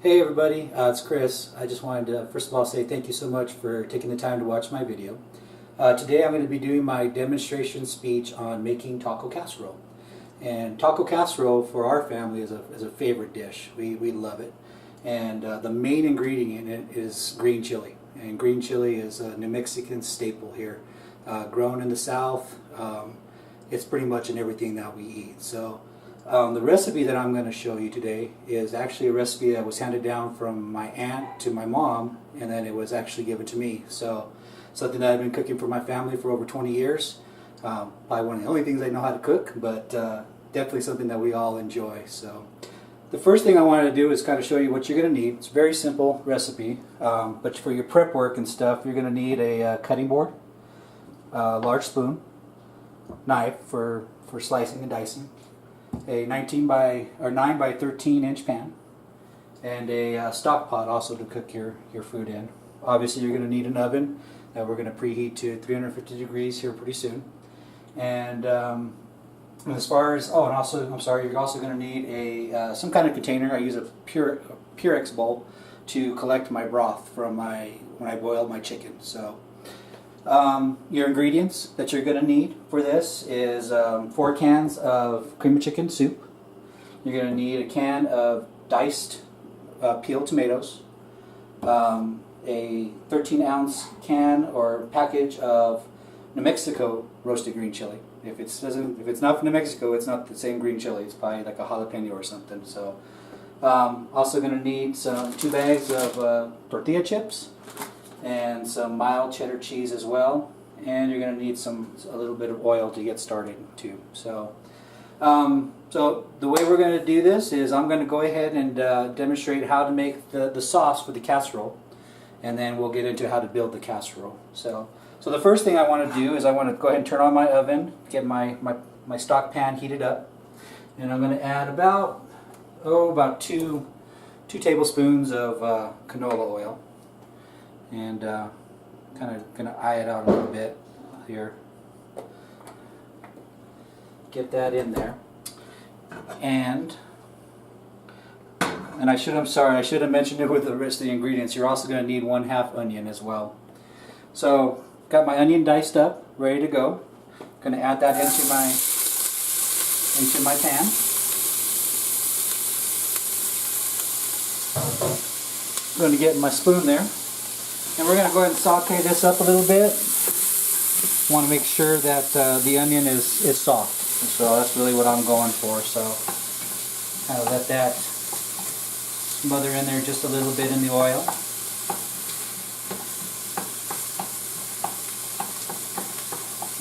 Hey everybody, it's Chris. I just wanted to first of all say thank you so much for taking the time to watch my video. Today I'm going to be doing my demonstration speech on making taco casserole. And taco casserole for our family is a favorite dish. We love it. And the main ingredient in it is green chili. And green chili is a New Mexican staple here. Grown in the South, it's pretty much in everything that we eat. So the recipe that I'm going to show you today is actually a recipe that was handed down from my aunt to my mom, and then it was actually given to me. So something that I've been cooking for my family for over 20 years. Probably one of the only things I know how to cook, but definitely something that we all enjoy. So the first thing I wanted to do is kind of show you what you're going to need. It's a very simple recipe, but for your prep work and stuff, you're going to need a cutting board, a large spoon, knife for slicing and dicing, a 9 by 13 inch pan, and a stock pot also to cook your food in. Obviously you're going to need an oven that we're going to preheat to 350 degrees here pretty soon. And as far as, and also, I'm sorry, you're also going to need a some kind of container. I use a Purex bowl to collect my broth from when I boil my chicken. So your ingredients that you're going to need for this is 4 cans of cream of chicken soup. You're going to need a can of diced peeled tomatoes, a 13-ounce can or package of New Mexico roasted green chili. If it's not from New Mexico, it's not the same green chili. It's probably like a jalapeno or something. So also going to need 2 bags of tortilla chips, and some mild cheddar cheese as well, and you're going to need a little bit of oil to get started too. So so the way we're going to do this is I'm going to go ahead and demonstrate how to make the sauce for the casserole, and then we'll get into how to build the casserole. So the first thing I want to do is I want to go ahead and turn on my oven, get my stock pan heated up, and I'm going to add about 2 tablespoons of canola oil. And kind of going to eye it out a little bit here. Get that in there. And I should have mentioned it with the rest of the ingredients. You're also going to need 1/2 onion as well. So got my onion diced up, ready to go. Going to add that into my pan. I'm going to get my spoon there. And we're going to go ahead and saute this up a little bit. Want to make sure that the onion is soft. So that's really what I'm going for. So kind of let that smother in there just a little bit in the oil.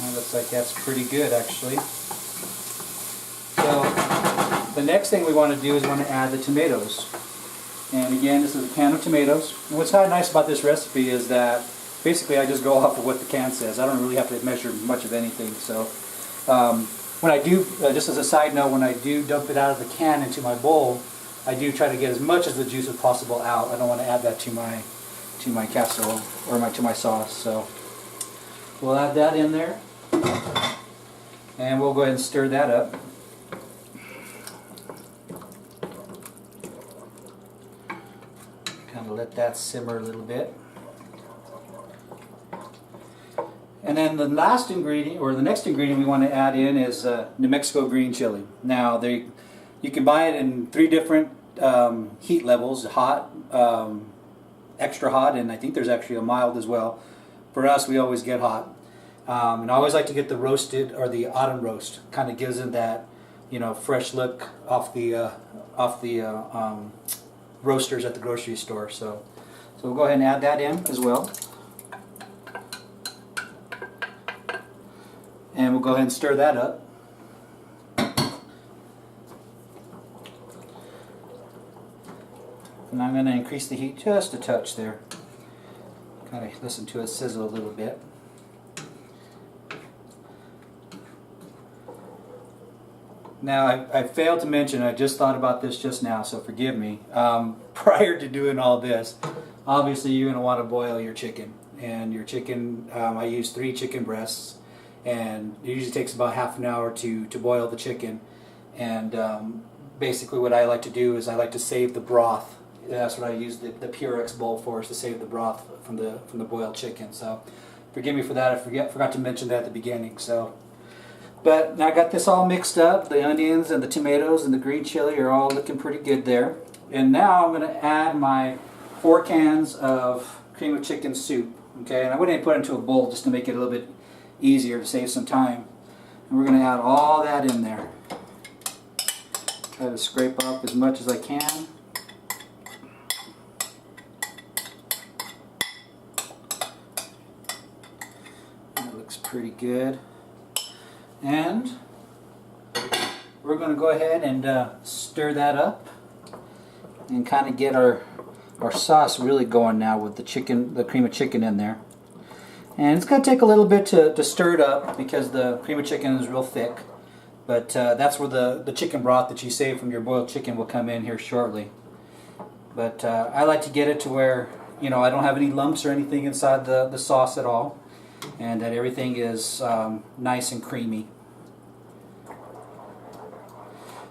Well, looks like that's pretty good actually. So the next thing we want to do is we want to add the tomatoes. And again, this is a can of tomatoes. And what's kind of nice about this recipe is that basically I just go off of what the can says. I don't really have to measure much of anything. So when I do, just as a side note, when I do dump it out of the can into my bowl, I do try to get as much of the juice as possible out. I don't want to add that to my casserole or to my sauce. So we'll add that in there, and we'll go ahead and stir that up. Kind of let that simmer a little bit. And then the last ingredient, or the next ingredient we want to add in is New Mexico green chili. Now, you can buy it in 3 different heat levels: hot, extra hot, and I think there's actually a mild as well. For us, we always get hot. And I always like to get the roasted or the autumn roast. Kind of gives it that, fresh look off the roasters at the grocery store. So we'll go ahead and add that in as well. And we'll go ahead and stir that up. And I'm going to increase the heat just a touch there. Kind of listen to it sizzle a little bit. Now, I failed to mention, I just thought about this just now, so forgive me. Prior to doing all this, obviously you're going to want to boil your chicken. And your chicken, I use 3 chicken breasts, and it usually takes about half an hour to boil the chicken. And basically what I like to do is I like to save the broth that's what I use the Purex bowl for, is to save the broth from the boiled chicken. So forgive me for that. I forgot to mention that at the beginning. So, but now I got this all mixed up. The onions and the tomatoes and the green chili are all looking pretty good there. And now I'm going to add my 4 cans of cream of chicken soup. Okay, and I went ahead and put it into a bowl just to make it a little bit easier to save some time. And we're going to add all that in there. Try to scrape up as much as I can. That looks pretty good. And we're going to go ahead and stir that up and kind of get our sauce really going now with the cream of chicken in there. And it's going to take a little bit to stir it up because the cream of chicken is real thick. But that's where the chicken broth that you save from your boiled chicken will come in here shortly. But I like to get it to where, you know, I don't have any lumps or anything inside the sauce at all, and that everything is nice and creamy.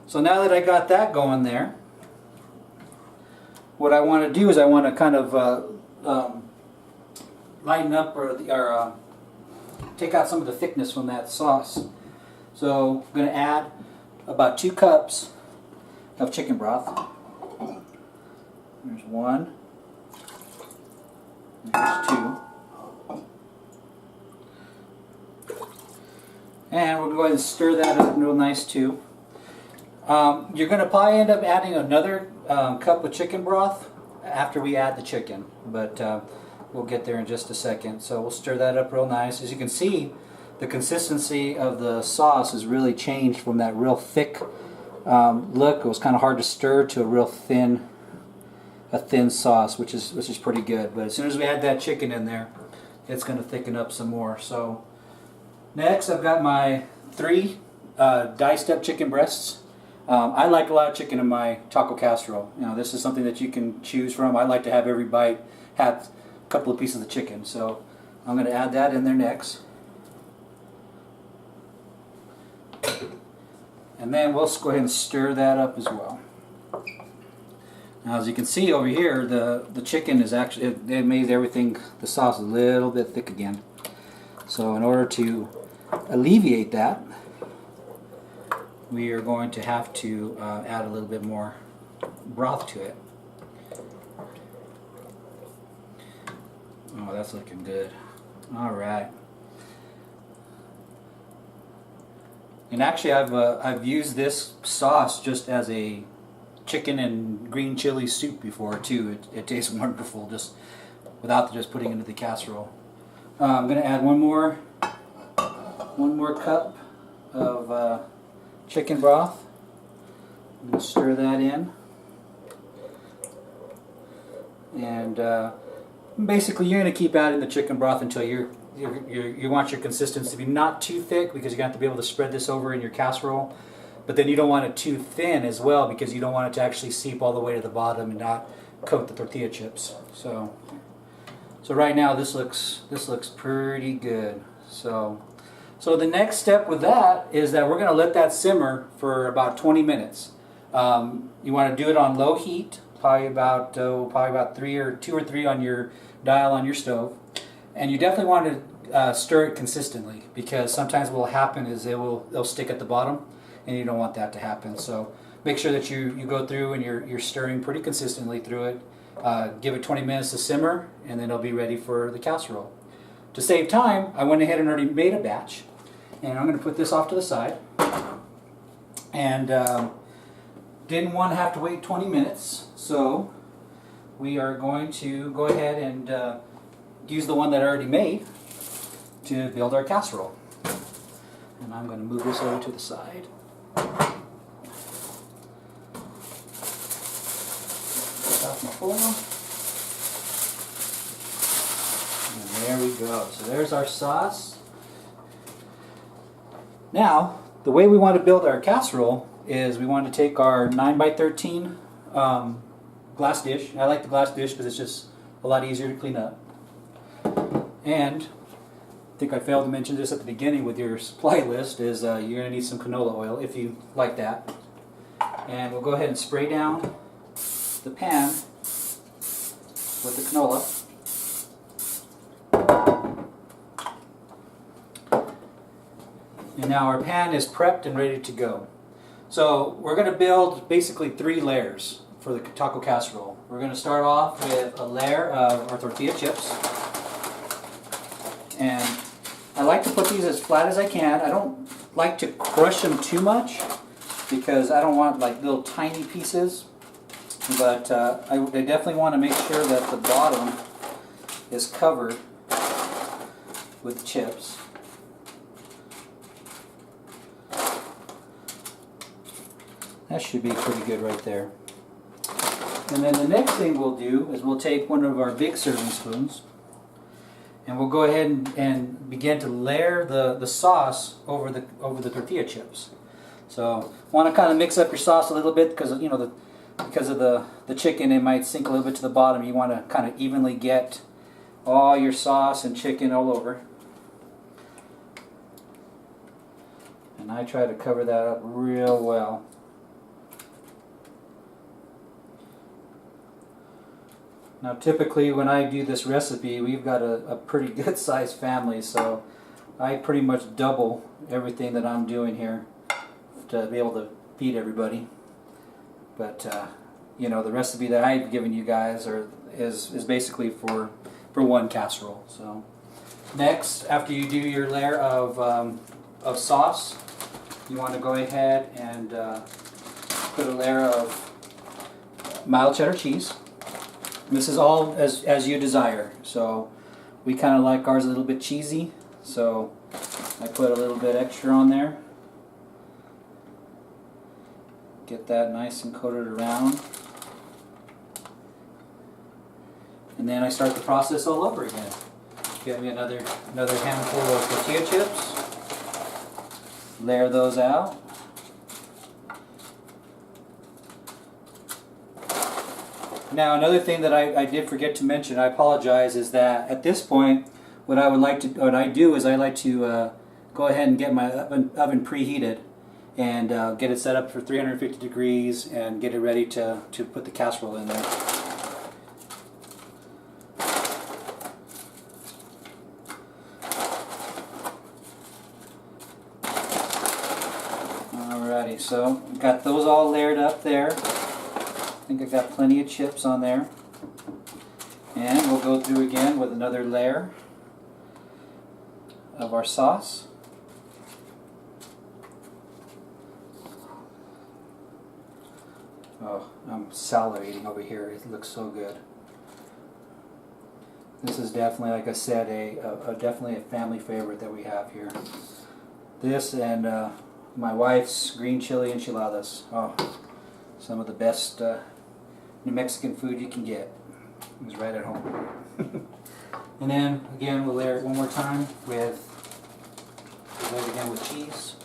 So now that I got that going there, what I want to do is I want to kind of lighten up or take out some of the thickness from that sauce. So I'm going to add about 2 cups of chicken broth. There's 1. There's 2. And we're going to go ahead and stir that up real nice too. You're going to probably end up adding another cup of chicken broth after we add the chicken, but we'll get there in just a second. So we'll stir that up real nice. As you can see, the consistency of the sauce has really changed from that real thick look. It was kind of hard to stir to a real thin sauce, which is pretty good. But as soon as we add that chicken in there, it's going to thicken up some more. So next, I've got my 3 diced up chicken breasts. I like a lot of chicken in my taco casserole. You know, this is something that you can choose from. I like to have every bite have a couple of pieces of chicken. So I'm going to add that in there next. And then we'll go ahead and stir that up as well. Now, as you can see over here, the chicken is actually, it made everything, the sauce a little bit thick again. So in order to alleviate that, we are going to have to add a little bit more broth to it. Oh, that's looking good. All right. And actually, I've used this sauce just as a chicken and green chili soup before too. It tastes wonderful just without just putting it into the casserole. I'm going to add one more cup of chicken broth. I'm going to stir that in, and basically you're going to keep adding the chicken broth until you want your consistency to be not too thick, because you're going to have to be able to spread this over in your casserole. But then you don't want it too thin as well, because you don't want it to actually seep all the way to the bottom and not coat the tortilla chips. So right now this looks pretty good. So the next step with that is that we're going to let that simmer for about 20 minutes. You want to do it on low heat, probably about 2 or 3 on your dial on your stove. And you definitely want to stir it consistently, because sometimes what will happen is they'll stick at the bottom, and you don't want that to happen. So make sure that you go through and you're stirring pretty consistently through it. Give it 20 minutes to simmer, and then it'll be ready for the casserole. To save time, I went ahead and already made a batch, and I'm going to put this off to the side. And didn't want to have to wait 20 minutes, so we are going to go ahead and use the one that I already made to build our casserole. And I'm going to move this over to the side. Take off my foil. And there we go. So there's our sauce. Now, the way we want to build our casserole is we want to take our 9x13 glass dish. I like the glass dish because it's just a lot easier to clean up. And I think I failed to mention this at the beginning with your supply list, is you're going to need some canola oil if you like that. And we'll go ahead and spray down the pan with the canola. And now our pan is prepped and ready to go. So we're going to build basically 3 layers for the taco casserole. We're going to start off with a layer of our tortilla chips. And I like to put these as flat as I can. I don't like to crush them too much because I don't want like little tiny pieces. But I definitely want to make sure that the bottom is covered with chips. That should be pretty good right there. And then the next thing we'll do is we'll take one of our big serving spoons and we'll go ahead and begin to layer the sauce over the tortilla chips. So want to kind of mix up your sauce a little bit because because of the chicken, it might sink a little bit to the bottom. You want to kind of evenly get all your sauce and chicken all over. And I try to cover that up real well. Now typically when I do this recipe, we've got a pretty good sized family, so I pretty much double everything that I'm doing here to be able to feed everybody. But you know, the recipe that I've given you guys is basically for one casserole. So next, after you do your layer of sauce, you want to go ahead and put a layer of mild cheddar cheese. This is all as you desire. So we kind of like ours a little bit cheesy, so I put a little bit extra on there. Get that nice and coated around. And then I start the process all over again. Get me another handful of tortilla chips. Layer those out. Now another thing that I did forget to mention, I apologize, is that at this point what I do is I like to go ahead and get my oven preheated and get it set up for 350 degrees and get it ready to put the casserole in there. Alrighty, so got those all layered up there. I think I've got plenty of chips on there. And we'll go through again with another layer of our sauce. Oh, I'm salivating over here. It looks so good. This is definitely, like I said, definitely a family favorite that we have here. This and my wife's green chili enchiladas. Oh, some of the best New Mexican food you can get. It's right at home. And then again, we'll layer it one more time with cheese.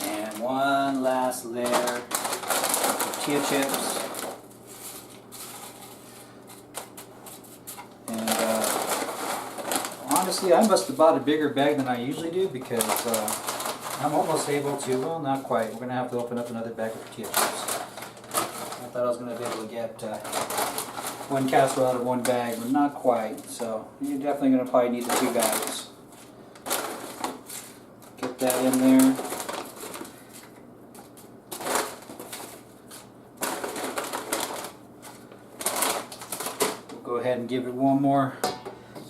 And one last layer of tortilla chips. Honestly, I must have bought a bigger bag than I usually do because I'm almost able to, well, not quite. We're going to have to open up another bag of tortilla chips. I thought I was going to be able to get one casserole out of one bag, but not quite. So you're definitely going to probably need the 2 bags. Get that in there. We'll go ahead and give it one more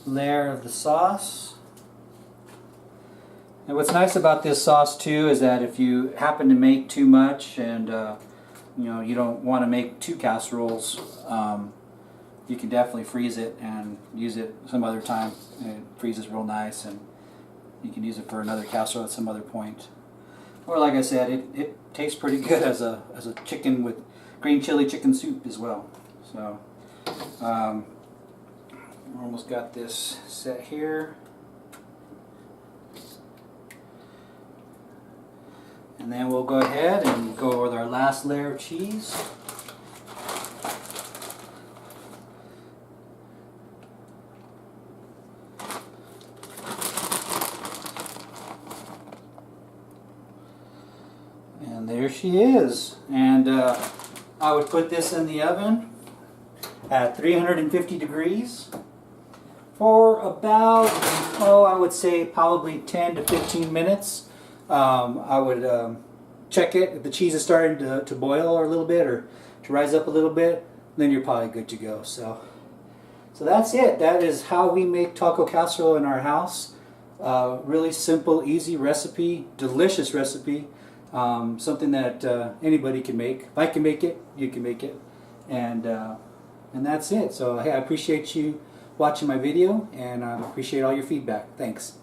layer of the sauce. And what's nice about this sauce too is that if you happen to make too much and you don't want to make 2 casseroles, you can definitely freeze it and use it some other time. It freezes real nice and you can use it for another casserole at some other point. Or like I said, it tastes pretty good as a chicken with green chili chicken soup as well. So almost got this set here. And then we'll go ahead and go with our last layer of cheese. there she is. And I would put this in the oven at 350 degrees for about, oh, I would say probably 10 to 15 minutes. I would check it. If the cheese is starting to boil a little bit or to rise up a little bit, then you're probably good to go. So that's it. That is how we make taco casserole in our house. Really simple, easy recipe, delicious recipe. Something that anybody can make. If I can make it, you can make it. And that's it. So hey, I appreciate you watching my video, and I appreciate all your feedback. Thanks.